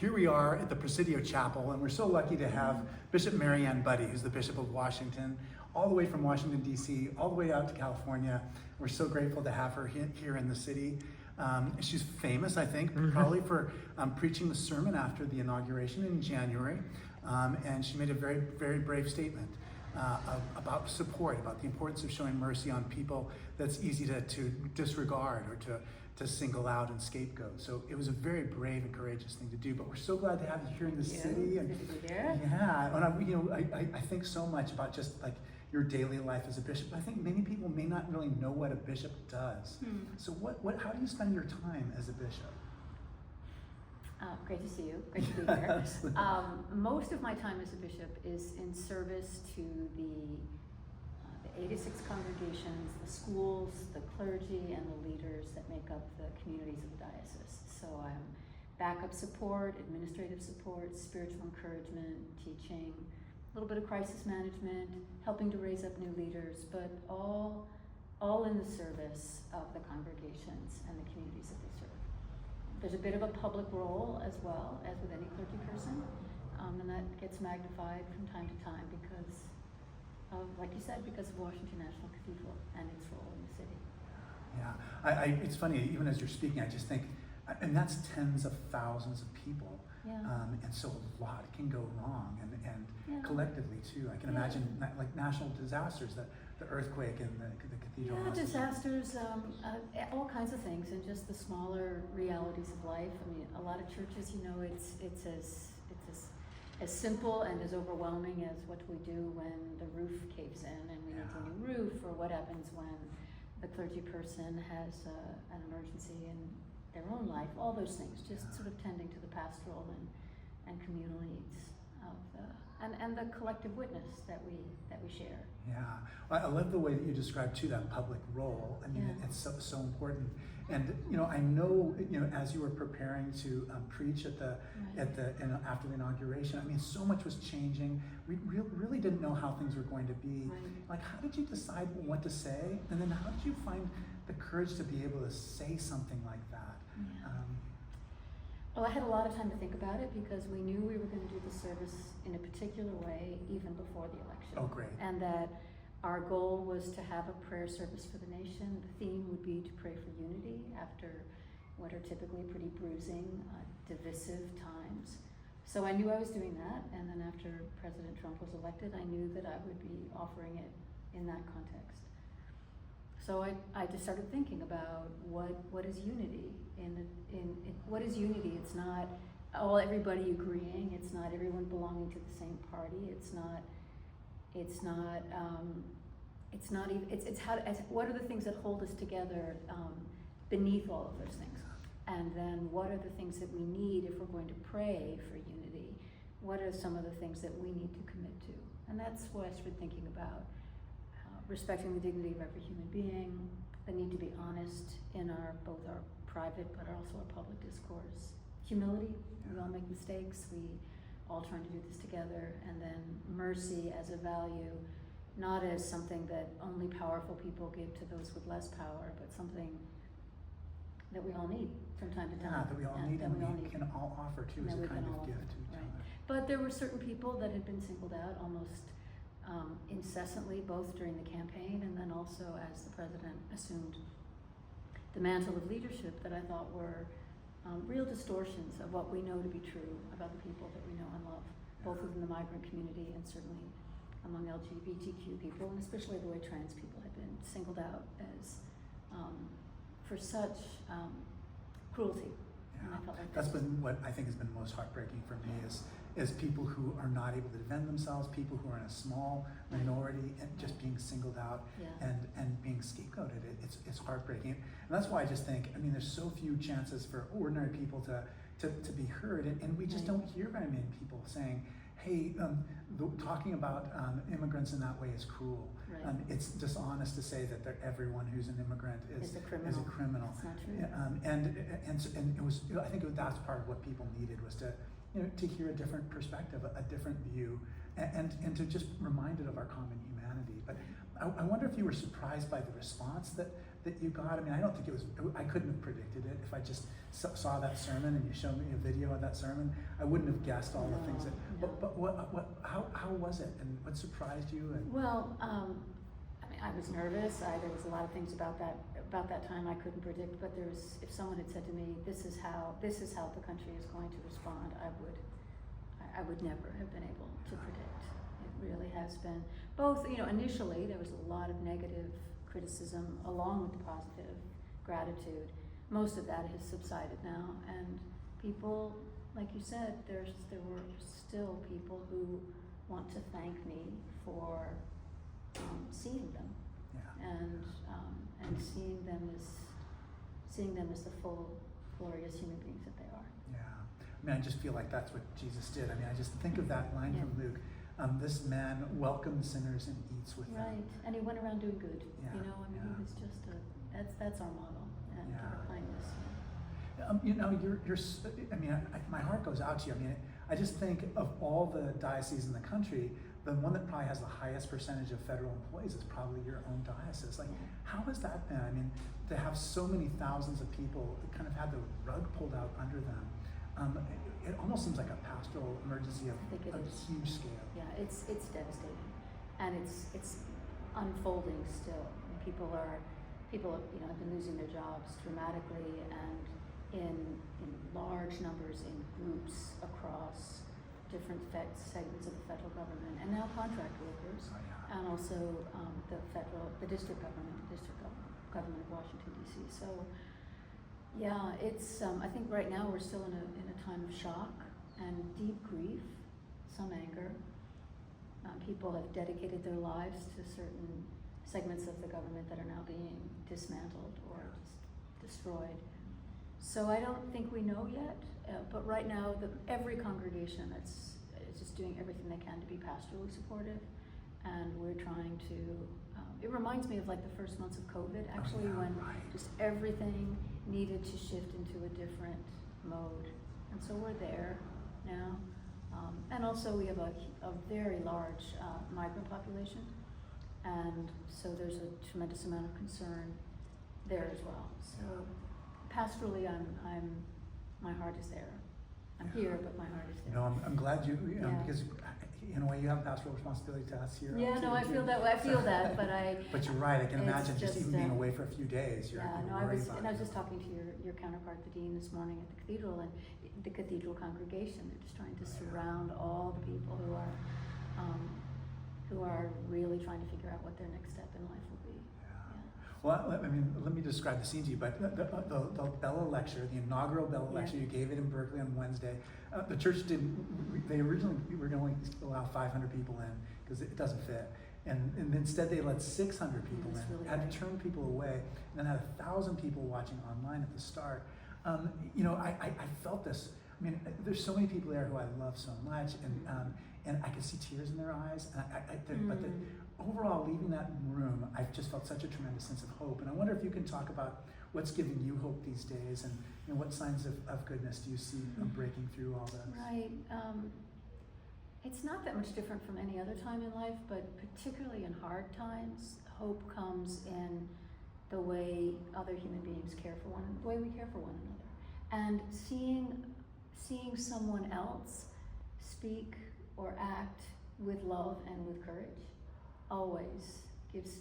Here we are at the Presidio Chapel, and we're so lucky to have Bishop Mariann Budde, who's the Bishop of Washington, all the way from Washington, D.C., all the way out to California. We're so grateful to have her here in the city. She's famous, I think, probably for preaching the sermon after the inauguration in January, and she made a very, very brave statement about support, about the importance of showing mercy on people that's easy to disregard or to single out and scapegoat. So it was a very brave and courageous thing to do, but we're so glad to have you here in the city. And good to be here. yeah, and I think so much about just like your daily life as a bishop. I think many people may not really know what a bishop does. So how do you spend your time as a bishop? Great to see you. Great to be here. Most of my time as a bishop is in service to the 86 congregations, the schools, the clergy, and the leaders that make up the communities of the diocese. So I'm backup support, administrative support, spiritual encouragement, teaching, a little bit of crisis management, helping to raise up new leaders, but all in the service of the congregations and the communities that they serve. There's a bit of a public role as well as with any clergy person, and that gets magnified from time to time because of, like you said, because of Washington National Cathedral and its role in the city. Yeah, it's funny, even as you're speaking, I just think, and that's tens of thousands of people. Yeah. And so a lot can go wrong, and Yeah. collectively too. I can imagine like national disasters, the earthquake and the cathedral. Yeah, disasters, all kinds of things, and just the smaller realities of life. I mean, a lot of churches, it's as simple and as overwhelming as what we do when the roof caves in and we need a new roof, or what happens when the clergy person has an emergency in their own life. All those things, just sort of tending to the pastoral and communal needs of and the collective witness that we share. Yeah, I love the way that you describe too that public role. I mean, it's so important. And I know as you were preparing to preach after the inauguration, I mean, so much was changing. We really didn't know how things were going to be. Right. Like, how did you decide what to say, and then how did you find the courage to be able to say something like that? Yeah. Well, I had a lot of time to think about it because we knew we were going to do the service in a particular way even before the election. Oh, great. And that our goal was to have a prayer service for the nation. The theme would be to pray for unity after what are typically pretty bruising, divisive times. So I knew I was doing that, and then after President Trump was elected, I knew that I would be offering it in that context. So I just started thinking about what is unity in what is unity? It's not everybody agreeing. It's not everyone belonging to the same party. It's what are the things that hold us together beneath all of those things, and then what are the things that we need if we're going to pray for unity? What are some of the things that we need to commit to? And that's what I started thinking about. Respecting the dignity of every human being, the need to be honest in both our private but also our public discourse. Humility, we all make mistakes, we all trying to do this together, and then mercy as a value, not as something that only powerful people give to those with less power, but something that we all need from time to time. Yeah, that we all need and we can all offer too as a kind of gift to each other. But there were certain people that had been singled out almost incessantly, both during the campaign and then also as the president assumed the mantle of leadership, that I thought were real distortions of what we know to be true about the people that we know and love, both within the migrant community and certainly among LGBTQ people, and especially the way trans people have been singled out as for such cruelty. Yeah. And I felt like That's been what I think has been most heartbreaking for me is people who are not able to defend themselves, people who are in a small minority and just being singled out and being scapegoated. It's heartbreaking. And that's why I just think, I mean, there's so few chances for ordinary people to be heard, and we just don't hear very many people saying, hey, talking about immigrants in that way is cruel. Right. It's dishonest to say that everyone who's an immigrant is a criminal. That's not true. And it was, I think that's part of what people needed, was to hear a different perspective, a different view, and to just reminded of our common humanity. But I wonder if you were surprised by the response that you got? I mean, I don't think I couldn't have predicted it. If I just saw that sermon and you showed me a video of that sermon, I wouldn't have guessed all the things that, but how was it, and what surprised you? And Well, I mean, I was nervous. There was a lot of things about that time I couldn't predict, but if someone had said to me, this is how the country is going to respond, I would never have been able to predict. It really has been both, initially there was a lot of negative criticism along with the positive gratitude. Most of that has subsided now, and people, like you said, there were still people who want to thank me for seeing them, and seeing them as the full, glorious human beings that they are. Yeah, I mean, I just feel like that's what Jesus did. I mean, I just think of that line from Luke. This man welcomes sinners and eats with them. Right, and he went around doing good. Yeah, He was just that's our model, and kindness. My heart goes out to you. I mean, I just think of all the dioceses in the country, the one that probably has the highest percentage of federal employees is probably your own diocese. Like, how has that been? I mean, to have so many thousands of people kind of had the rug pulled out under them. It almost seems like a pastoral emergency of huge scale. Yeah, it's devastating, and it's unfolding still. People have been losing their jobs dramatically, and in large numbers, in groups across different segments of the federal government, and now contract workers, and also the district government of Washington D.C. So, yeah, it's. I think right now we're still in a time of shock and deep grief, some anger. People have dedicated their lives to certain segments of the government that are now being dismantled or destroyed. So I don't think we know yet, but right now every congregation is just doing everything they can to be pastorally supportive, and we're trying to. It reminds me of like the first months of COVID, actually, when just everything needed to shift into a different mode, and so we're there now. And also we have a very large migrant population, and so there's a tremendous amount of concern there as well. So pastorally, my heart is there. I'm here, but my heart is there. I'm glad you because in a way you have pastoral responsibility to us here. Yeah, no, I feel that, but But you're right. I can imagine just even being away for a few days. I was just talking to your counterpart, the dean, this morning at the cathedral, and the cathedral congregation. They're just trying to surround all the people who are really trying to figure out what their next step in life will be. Well, let me describe the scene to you, but the Bella lecture, the inaugural Bella lecture, you gave it in Berkeley on Wednesday. The church they originally were going to allow 500 people in because it doesn't fit. And instead they let 600 people in, really had to turn people away, and then had 1,000 people watching online at the start. I felt this. I mean, there's so many people there who I love so much, and I could see tears in their eyes. But overall, leaving that room, I've just felt such a tremendous sense of hope. And I wonder if you can talk about what's giving you hope these days, and what signs of goodness do you see breaking through all this? Right. It's not that much different from any other time in life, but particularly in hard times, hope comes in the way other human beings care for the way we care for one another. And seeing someone else speak or act with love and with courage always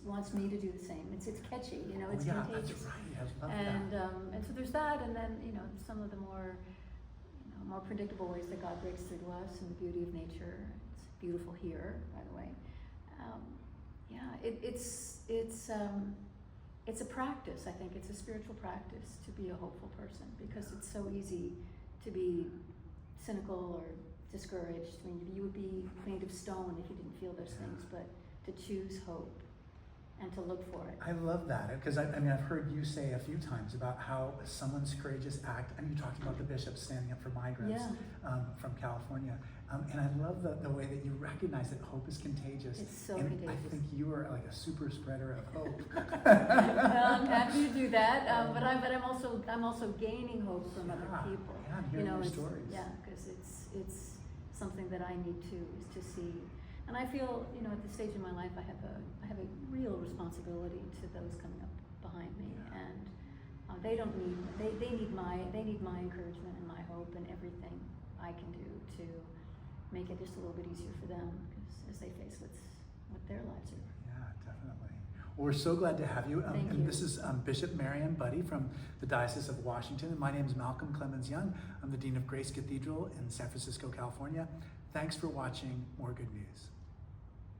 wants me to do the same. It's catchy, it's contagious. That's right. I love and that. And so there's that, and then some of the more predictable ways that God breaks through to us, and the beauty of nature. It's beautiful here, by the way. It's a practice. I think it's a spiritual practice to be a hopeful person, because it's so easy to be cynical or discouraged. I mean, you would be made of stone if you didn't feel those things, but to choose hope and to look for it. I love that, because I've heard you say a few times about how someone's courageous act, you talked about the bishop standing up for migrants from California, and I love the way that you recognize that hope is contagious. It's so and contagious. I think you are like a super spreader of hope. Well, I'm happy to do that, but I'm also gaining hope from other people. Yeah, I'm hearing your stories. Yeah, because it's something that I need to see. And I feel, at this stage in my life, I have a real responsibility to those coming up behind me, and they don't need, they need my encouragement and my hope and everything I can do to make it just a little bit easier for them, because as they face what their lives are. Yeah, definitely. Well, we're so glad to have you. Thank and you. This is Bishop Mariann Budde from the Diocese of Washington. And my name is Malcolm Clemens Young. I'm the Dean of Grace Cathedral in San Francisco, California. Thanks for watching More Good News.